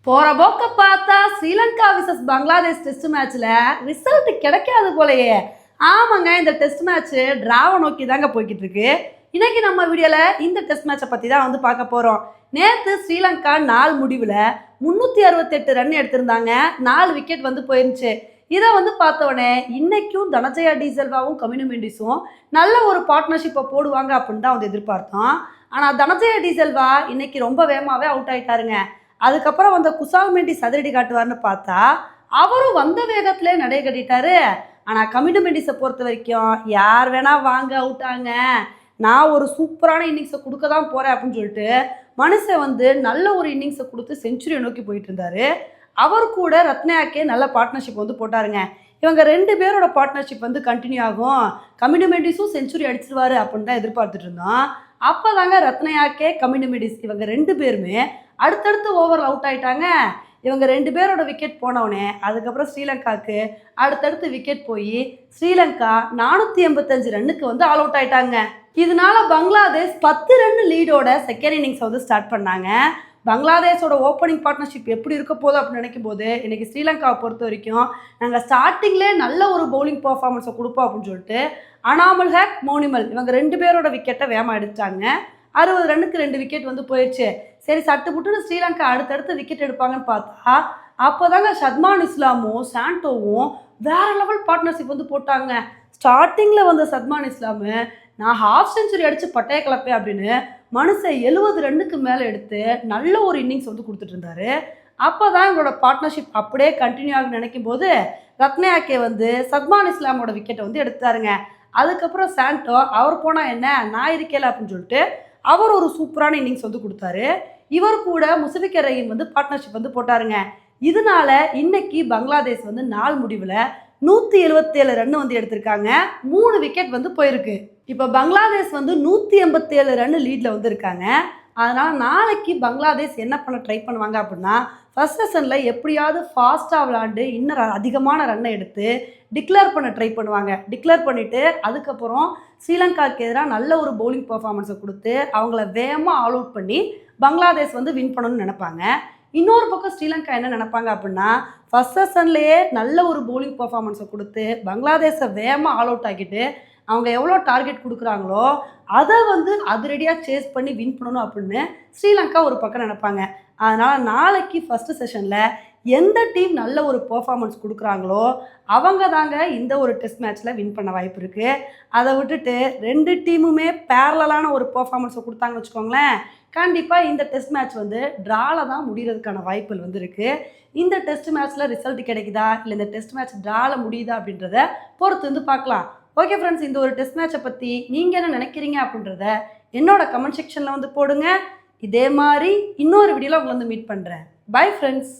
போற போக்க பார்த்தா ஸ்ரீலங்கா விசஸ் பங்களாதேஷ் டெஸ்ட் மேட்ச்ல ரிசல்ட் கிடைக்காது போலயே. ஆமாங்க, இந்த டெஸ்ட் மேட்ச் டிராவை நோக்கி தாங்க போய்கிட்டு இருக்கு. இன்னைக்கு நம்ம வீடியோல இந்த டெஸ்ட் மேட்சை பத்தி தான் வந்து பார்க்க போறோம். நேற்று ஸ்ரீலங்கா நாள் முடிவில் 368 ரன் எடுத்திருந்தாங்க. 4 விக்கெட் வந்து போயிருந்துச்சு. இதை வந்து பார்த்தோடனே இன்னைக்கும் தனஜயா டிசெல்வாவும் கமினு மெண்டிஸும் நல்ல ஒரு பார்ட்னர்ஷிப்பை போடுவாங்க அப்படின்னு தான் வந்து எதிர்பார்த்தோம். ஆனால் தனஜயா டிசெல்வா இன்னைக்கு ரொம்ப வேகமாகவே அவுட் ஆயிட்டாருங்க. அதுக்கப்புறம் வந்த குசால் மெண்டிஸ் சதுரடி காட்டுவார்னு பார்த்தா அவரும் வந்த வேகத்திலே நடை கட்டிட்டாரு. ஆனால் கமினு மெண்டிஸை பொறுத்த வரைக்கும் யார் வேணா வாங்க அவுட்டாங்க, நான் ஒரு சூப்பரான இன்னிங்ஸை கொடுக்க தான் போகிறேன் அப்படின்னு சொல்லிட்டு மனுஷன் வந்து நல்ல ஒரு இன்னிங்ஸை கொடுத்து செஞ்சுரியை நோக்கி போயிட்டு இருந்தாரு. அவர் கூட ரத்னாக்கே நல்ல பார்ட்னர்ஷிப் வந்து போட்டாருங்க. இவங்க 2 பேரோட பார்ட்னர்ஷிப் வந்து கண்டினியூ ஆகும், கமினு மெண்டிஸும் செஞ்சுரி அடிச்சிருவாரு அப்படின்னு தான் எதிர்பார்த்துட்டு இருந்தோம். அப்போ தாங்க ரத்னாக்கே கமினு மெண்டிஸ் இவங்க 2 பேருமே அடுத்தடுத்து ஓவரில் அவுட் ஆயிட்டாங்க. இவங்க 2 பேரோட விக்கெட் போனவுடனே அதுக்கப்புறம் ஸ்ரீலங்காவுக்கு அடுத்தடுத்து விக்கெட் போய் ஸ்ரீலங்கா 485 ரன்னுக்கு வந்து ஆல் அவுட் ஆயிட்டாங்க. இதனால பங்களாதேஷ் 10 ரன் லீடோட செகண்ட் இன்னிங்ஸ் வந்து ஸ்டார்ட் பண்ணாங்க. பங்களாதேஷோட ஓப்பனிங் பார்ட்னர்ஷிப் எப்படி இருக்க போதும் அப்படின்னு நினைக்கும் போது இன்னைக்கு ஸ்ரீலங்காவை பொறுத்த வரைக்கும் நாங்கள் ஸ்டார்டிங்லேயே நல்ல ஒரு பவுலிங் பர்ஃபார்மன்ஸை கொடுப்போம் அப்படின்னு சொல்லிட்டு அனாமல் ஹேக், மோனிமல் இவங்க 2 பேரோட விக்கெட்டை வேகமாக எடுத்தாங்க. 60 ரன்னுக்கு 2 விக்கெட் வந்து போயிடுச்சு. சரி, சட்டு புட்டுன்னு ஸ்ரீலங்கா அடுத்தடுத்து விக்கெட் எடுப்பாங்கன்னு பார்த்தா அப்போதாங்க சத்மான் இஸ்லாமும் சாண்டோவும் வேற லெவல் பார்ட்னர்ஷிப் வந்து போட்டாங்க. ஸ்டார்டிங்கில் வந்த சத்மான் இஸ்லாமு நான் ஹாஃப் செஞ்சுரி அடித்து பட்டைய கலப்பேன் அப்படின்னு மனுஷன் 70 ரன்னுக்கு மேலே எடுத்து நல்ல ஒரு இன்னிங்ஸ் வந்து கொடுத்துட்டு இருந்தாரு. அப்போ தான் எங்களோட பார்ட்னர்ஷிப் அப்படியே கண்டினியூ ஆகுன்னு நினைக்கும் போது ரத்னாக்கே வந்து சத்மான் இஸ்லாமோட விக்கெட்டை வந்து எடுத்தாருங்க. அதுக்கப்புறம் சாண்டோ அவர் போனால் என்ன நான் இருக்கேல அப்படின்னு சொல்லிட்டு அவர் ஒரு சூப்பரான இன்னிங்ஸ் வந்து கொடுத்தாரு. இவர் கூட முஷஃபிகர் ரஹீம் வந்து பார்ட்னர்ஷிப் வந்து போட்டாருங்க. இதனால இன்னைக்கு பங்களாதேஷ் வந்து நாள் முடிவில் 177 ரன் வந்து எடுத்திருக்காங்க. 3 விக்கெட் வந்து போயிருக்கு. இப்போ பங்களாதேஷ் வந்து 187 ரன் லீடில் வந்து இருக்காங்க. அதனால் நாளைக்கு பங்களாதேஷ் என்ன பண்ண ட்ரை பண்ணுவாங்க அப்படின்னா ஃபர்ஸ்ட் செஷனில் எப்படியாவது ஃபாஸ்ட்டாக விளாண்டு இன்னும் அதிகமான ரன்னை எடுத்து டிக்ளேர் பண்ண ட்ரை பண்ணுவாங்க. டிக்ளேர் பண்ணிவிட்டு அதுக்கப்புறம் ஸ்ரீலங்காவுக்கு எதிராக நல்ல ஒரு பவுலிங் பர்ஃபார்மன்ஸை கொடுத்து அவங்கள வேகமாக ஆல் அவுட் பண்ணி பங்களாதேஷ் வந்து வின் பண்ணணும்னு நினைப்பாங்க. இன்னொரு பக்கம் ஸ்ரீலங்கா என்ன நினைப்பாங்க அப்படின்னா ஃபர்ஸ்ட் செஷன்லேயே நல்ல ஒரு பவுலிங் பர்ஃபார்மன்ஸை கொடுத்து பங்களாதேஷை வேகமாக ஆல் அவுட் ஆக்கிட்டு அவங்க எவ்வளோ டார்கெட் கொடுக்குறாங்களோ அதை வந்து அதிரடியாக சேஸ் பண்ணி வின் பண்ணணும் அப்படின்னு ஸ்ரீலங்கா ஒரு பக்கம் நினைப்பாங்க. அதனால் நாளைக்கு ஃபஸ்ட்டு செஷனில் எந்த டீம் நல்ல ஒரு பர்ஃபார்மன்ஸ் கொடுக்குறாங்களோ அவங்க தாங்க இந்த ஒரு டெஸ்ட் மேட்ச்சில் வின் பண்ண வாய்ப்பு இருக்குது. அதை விட்டுட்டு 2 டீமுமே பேரலான ஒரு பர்ஃபார்மன்ஸை கொடுத்தாங்கன்னு வச்சுக்கோங்களேன், கண்டிப்பாக இந்த டெஸ்ட் மேட்ச் வந்து ட்ராவில் தான் முடிகிறதுக்கான வாய்ப்புகள் வந்து இருக்குது. இந்த டெஸ்ட் மேட்ச்சில் ரிசல்ட் கிடைக்குதா இல்லை இந்த டெஸ்ட் மேட்ச் ட்ராவில் முடியுதா அப்படின்றத பொறுத்து வந்து பார்க்கலாம். ஓகே ஃப்ரெண்ட்ஸ், இந்த ஒரு டெஸ்ட் மேட்சை பற்றி நீங்கள் என்ன நினைக்கிறீங்க அப்படின்றத என்னோட கமெண்ட் செக்ஷனில் வந்து போடுங்க. இதே மாதிரி இன்னொரு வீடியோவில் உங்களை வந்து மீட் பண்ணுறேன். Bye friends.